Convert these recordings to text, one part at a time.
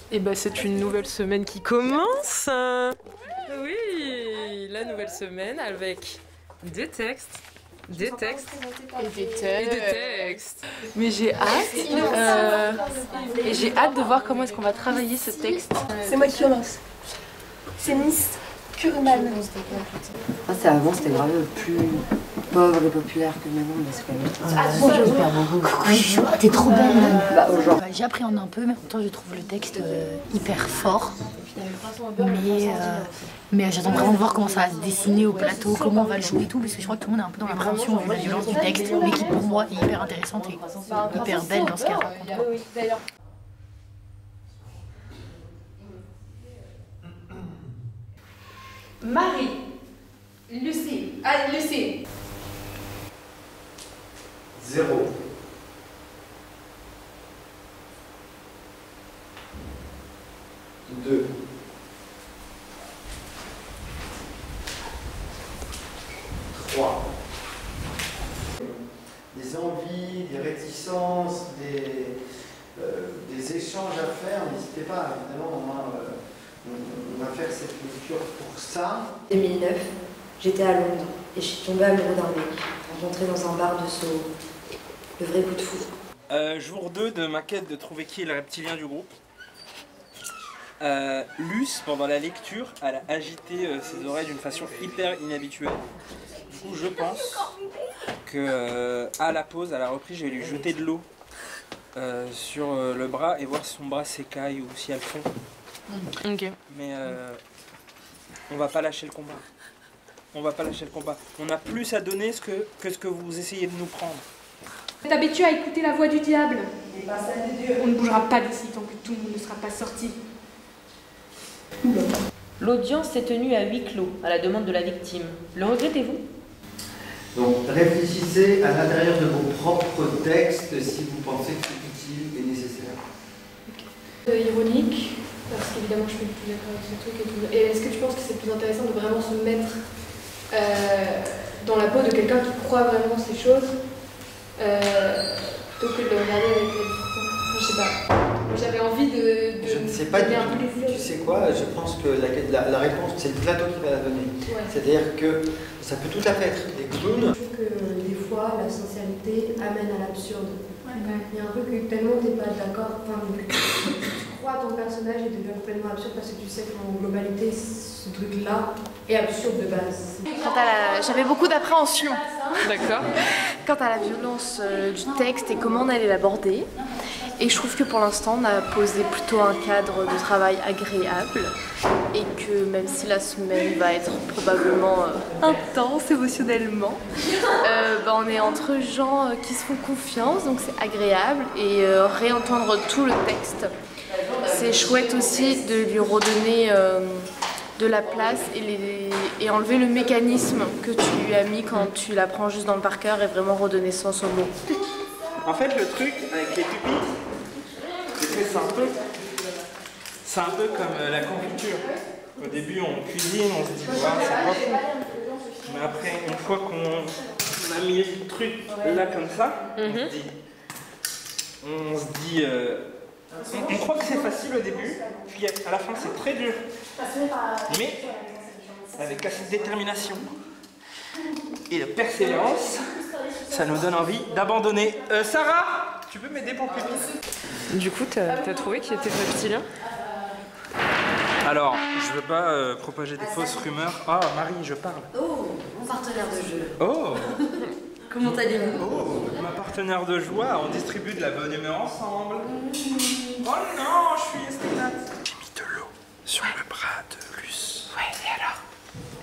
Et bah c'est une nouvelle semaine qui commence. Oui, la nouvelle semaine avec des textes, des textes et des textes. Mais j'ai hâte, et j'ai hâte de voir comment est-ce qu'on va travailler ce texte. C'est moi qui commence. C'est Miss Kurman. Ah, ça avant c'était grave plus pauvre et populaire que maintenant, mais c'est quand même. Bonjour. Coucou, t'es trop belle. J'ai appréhendé un peu, mais en même temps je trouve le texte hyper fort. Mais j'attends vraiment de voir comment ça va se dessiner au plateau, comment on va le jouer et tout, parce que je crois que tout le monde est un peu dans l'appréhension vu la violence du texte, mais qui pour moi est hyper intéressante et hyper belle dans ce qu'elle raconte. Marie, Lucie, Lucie. 0. 2. 3. Des envies, des réticences, des échanges à faire, n'hésitez pas, évidemment, on va faire cette lecture pour ça. 2009, j'étais à Londres et je suis tombée amoureux d'un mec, rencontré dans un bar de Soho. Le vrai coup de foudre. Jour 2 de ma quête de trouver qui est le reptilien du groupe. Luce, pendant la lecture, elle a agité ses oreilles d'une façon hyper inhabituelle. Du coup, je pense que à la pause, à la reprise, je vais lui jeter de l'eau sur le bras et voir si son bras s'écaille ou si elle fond. Ok. Mais on va pas lâcher le combat. On va pas lâcher le combat. On a plus à donner que ce que vous essayez de nous prendre. Vous êtes habitué à écouter la voix du diable. On ne bougera pas d'ici tant que tout le monde ne sera pas sorti. L'audience s'est tenue à huis clos, à la demande de la victime. Le regrettez-vous? Donc réfléchissez à l'intérieur de vos propres textes si vous pensez que c'est utile et nécessaire. Ironique, parce qu'évidemment je suis plus d'accord avec ce truc et tout. Et est-ce que tu penses que c'est plus intéressant de vraiment se mettre dans la peau de quelqu'un qui croit vraiment ces choses plutôt que de le regarder avec les... Enfin, je sais pas. J'avais envie de je ne sais pas du tout. Tu sais quoi, je pense que la réponse, c'est le plateau qui va la donner. Ouais. C'est-à-dire que ça peut tout à fait être des clowns. Je trouve que des fois, la sincérité amène à l'absurde. Il y a un truc que tellement t'es pas d'accord, tu crois à ton personnage et devient complètement absurde parce que tu sais qu'en globalité, ce truc-là est absurde de base. J'avais beaucoup d'appréhension. D'accord. Quant à la violence du texte et comment on allait l'aborder. Et je trouve que pour l'instant, on a posé plutôt un cadre de travail agréable et que même si la semaine va être probablement intense émotionnellement, on est entre gens qui se font confiance, donc c'est agréable. Et réentendre tout le texte, c'est chouette aussi de lui redonner de la place et enlever le mécanisme que tu lui as mis quand tu l'apprends juste dans le par cœur et vraiment redonner sens aux mots. En fait, le truc avec les pupitres, c'est un peu comme la confiture. Au début, on cuisine, on se dit c'est pas fou. Mais après, une fois qu'on a mis le truc là comme ça, on se dit on croit que c'est facile au début, puis à la fin c'est très dur. Mais avec assez de détermination et de persévérance, ça nous donne envie d'abandonner. Sarah, tu peux m'aider pour le pupitre? Du coup, t'as trouvé qu'il était reptilien? Alors, je veux pas propager des fausses rumeurs. Ah, Marie, je parle. Oh, mon partenaire de jeu. Oh. Comment allez-vous? Oh, ma partenaire de joie, on distribue de la bonne humeur ensemble. Oh non, je suis escalade. J'ai mis de l'eau sur le bras de Luce. Ouais, et alors?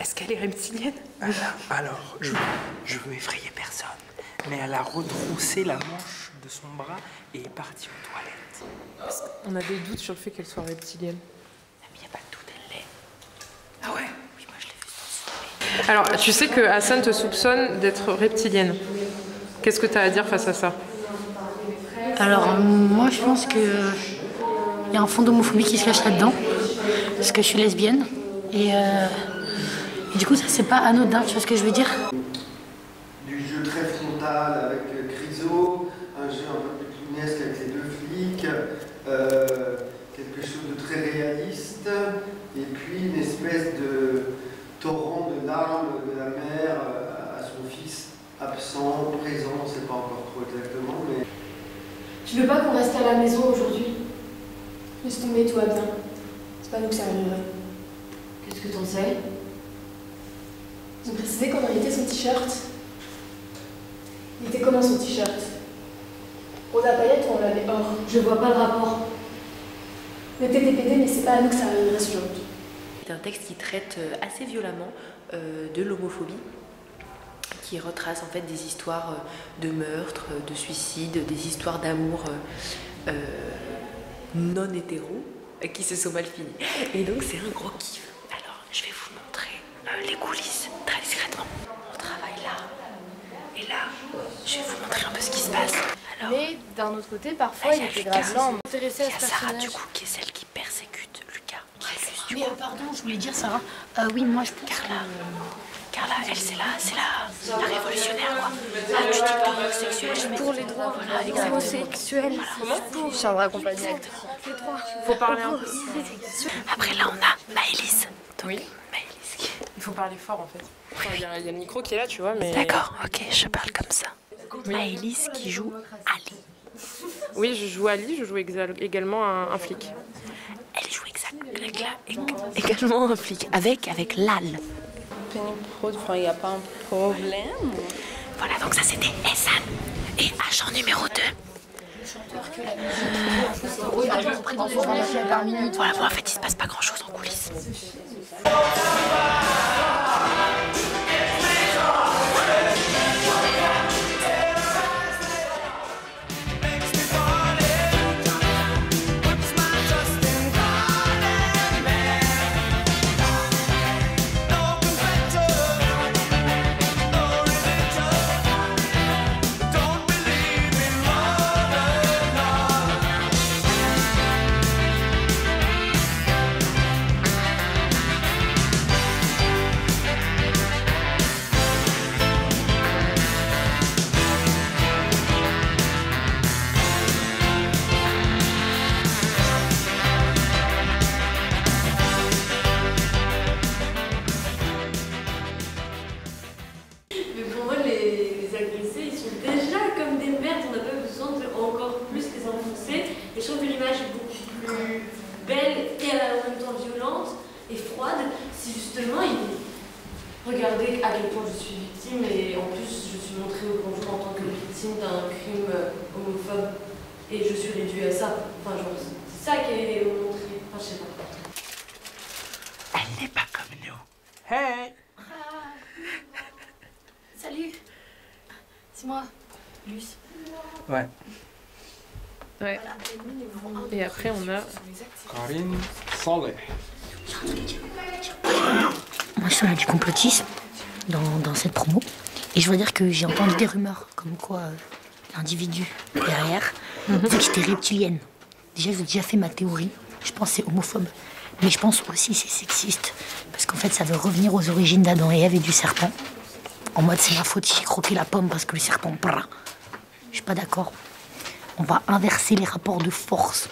Est-ce qu'elle est reptilienne? Alors, je veux effrayer personne, mais elle a retroussé la manche de son bras et est partie aux toilettes. On a des doutes sur le fait qu'elle soit reptilienne. Mais il n'y a pas de doute, elle l'est. Ah ouais? Oui, moi je l'ai vu. Alors, tu sais que Hassan te soupçonne d'être reptilienne. Qu'est-ce que tu as à dire face à ça? Alors moi je pense que il y a un fond d'homophobie qui se cache là-dedans, parce que je suis lesbienne et du coup ça c'est pas anodin, tu vois ce que je veux dire? Du jeu très frontal avec Chryso, un jeu un peu plus clownesque avec les deux flics, quelque chose de Tu veux pas qu'on reste à la maison aujourd'hui? Laisse tomber, tout va bien. C'est pas nous que ça arriverait. Qu'est-ce que t'en sais? Ils ont précisé qu'en réalité son t-shirt. Il était comment son t-shirt? Rose à paillettes ou on l'avait or? Je vois pas le rapport. Le TTPD, mais c'est pas à nous que ça arriverait ce genre. C'est un texte qui traite assez violemment de l'homophobie, qui retrace en fait des histoires de meurtres, de suicides, des histoires d'amour non hétéro qui se sont mal finies. Et donc c'est un gros kiff. Alors je vais vous montrer les coulisses très discrètement. On travaille là. Et là, je vais vous montrer un peu ce qui se passe. Alors, Mais d'un autre côté, parfois, il était grave lent. Intéressé à il y a ce Sarah personnage. du coup qui est celle qui persécute Lucas. Mais pardon, je voulais dire Sarah. Oui, moi je pense Carla, elle c'est la révolutionnaire quoi. Ah, tu dis que t'es homosexuel, je mets Pour les droits homosexuels. Comment Chandra Compagnie. Faut parler un peu. Après là on a Maëlys. Oui. Maëlys qui... Il faut parler fort en fait. Enfin, il y a le micro qui est là, tu vois, mais... D'accord, ok, je parle comme ça. Maëlys qui joue Ali. Oui, je joue Ali, je joue également un flic. Elle joue également un flic, avec Lal. Il n'y a pas un problème. Voilà, donc ça c'était Essan. Et agent numéro 2. Voilà, bon en fait il se passe pas grand chose en coulisses. Regardez à quel point je suis victime et en plus je suis montrée au grand jour en tant que victime d'un crime homophobe et je suis réduite à ça. Enfin genre c'est ça qui est montré. Enfin je sais pas. Elle n'est pas comme nous. Hey! Salut. C'est moi, Luce. Ouais. Ouais. Et après on a... Karine Saleh. Moi je suis du complotisme dans cette promo. Et je veux dire que j'ai entendu des rumeurs comme quoi l'individu derrière disait que j'étais reptilienne. Déjà j'ai déjà fait ma théorie. Je pense que c'est homophobe. Mais je pense aussi que c'est sexiste. Parce qu'en fait ça veut revenir aux origines d'Adam et Ève et du serpent. En mode c'est ma faute si j'ai croqué la pomme parce que le serpent... Je suis pas d'accord. On va inverser les rapports de force.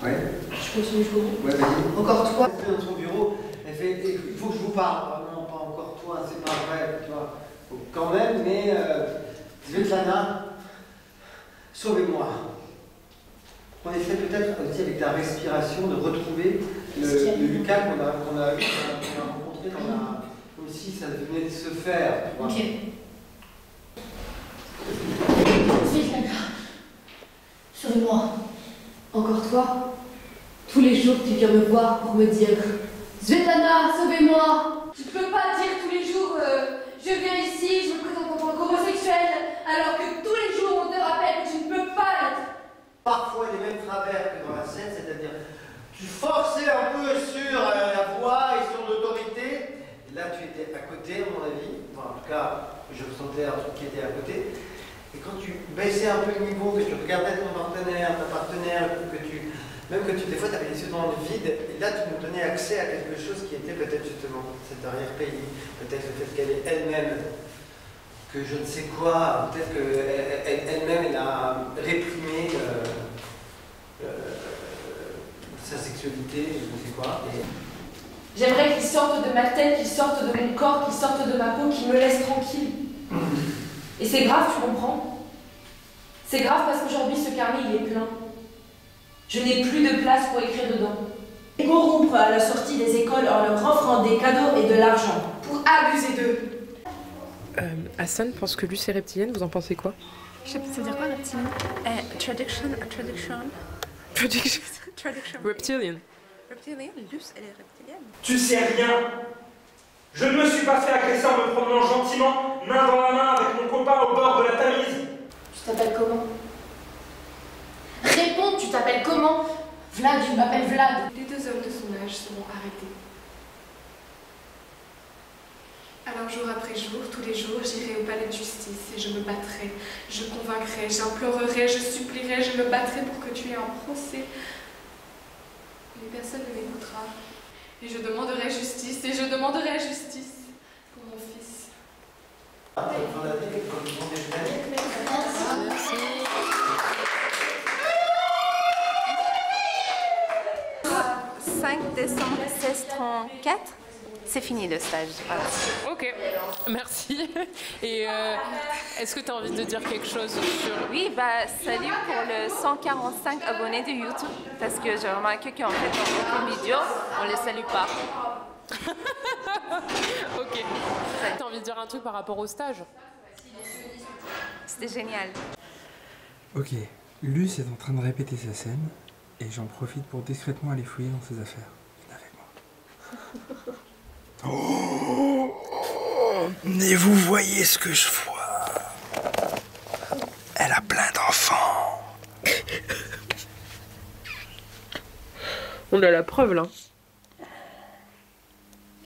Ouais, vas-y. Encore toi, elle fait dans son bureau, elle fait il faut que je vous parle. Ah non, pas encore toi, c'est pas vrai, tu vois. Faut quand même, mais Svetlana, sauvez-moi. On essaie peut-être aussi avec ta respiration de retrouver le Lucas qu'on a rencontré comme si ça venait de se faire. Tu vois. Ok. Svetlana, sauvez-moi. Encore toi? Tous les jours tu viens me voir pour me dire Svetlana, sauvez-moi! Tu peux pas dire tous les jours je viens ici, je me présente en tant qu'homosexuel, alors que tous les jours on te rappelle que tu ne peux pas l'être. Parfois les mêmes travers que dans la scène, c'est-à-dire tu forçais un peu sur la voix et sur l'autorité. Et là tu étais à côté, à mon avis. Enfin, en tout cas, je ressentais un truc qui était à côté. Et quand tu baissais un peu le niveau, que tu regardais ton partenaire, ta partenaire, même que des fois tu avais les yeux dans le vide, et là tu nous donnais accès à quelque chose qui était peut-être justement cet arrière-pays, peut-être le fait qu'elle est elle-même, que je ne sais quoi, peut-être qu'elle-même elle a réprimé sa sexualité, je ne sais quoi. J'aimerais qu'ils sortent de ma tête, qu'ils sortent de mon corps, qu'ils sortent de ma peau, qu'ils me laissent tranquille. Et c'est grave, tu comprends? C'est grave parce qu'aujourd'hui, ce carnet, il est plein. Je n'ai plus de place pour écrire dedans. Ils corrompre à la sortie des écoles en leur offrant des cadeaux et de l'argent. Pour abuser d'eux. Hassan pense que Luce est reptilienne, vous en pensez quoi? Je sais pas, ça veut dire quoi reptilien? Traduction. Reptilian. Reptilienne, Luce, elle est reptilienne. Tu sais rien. Je ne me suis pas fait agresser en me promenant gentiment, main dans la main, avec mon copain au bord de la Tamise. Tu t'appelles comment? Réponds, tu t'appelles comment? Vlad, je m'appelle Vlad. Les 2 hommes de son âge seront arrêtés. Alors jour après jour, tous les jours, j'irai au palais de justice et je me battrai, je convaincrai, j'implorerai, je supplierai, je me battrai pour que tu aies un procès. Mais personne ne m'écoutera. Et je demanderai justice, et je demanderai justice pour mon fils. Le 5 décembre 1634, c'est fini le stage. Voilà. Ok, merci. Et est-ce que tu as envie de dire quelque chose sur... Oui, bah salut pour le 145 abonnés de YouTube, parce que j'ai remarqué qu'en fait dans beaucoup de vidéos, on les salue pas. Ok. Tu as envie de dire un truc par rapport au stage? C'était génial. Ok, Luce est en train de répéter sa scène, et j'en profite pour discrètement aller fouiller dans ses affaires. Viens avec moi. Oh, mais vous voyez ce que je vois. Elle a plein d'enfants. On a la preuve là.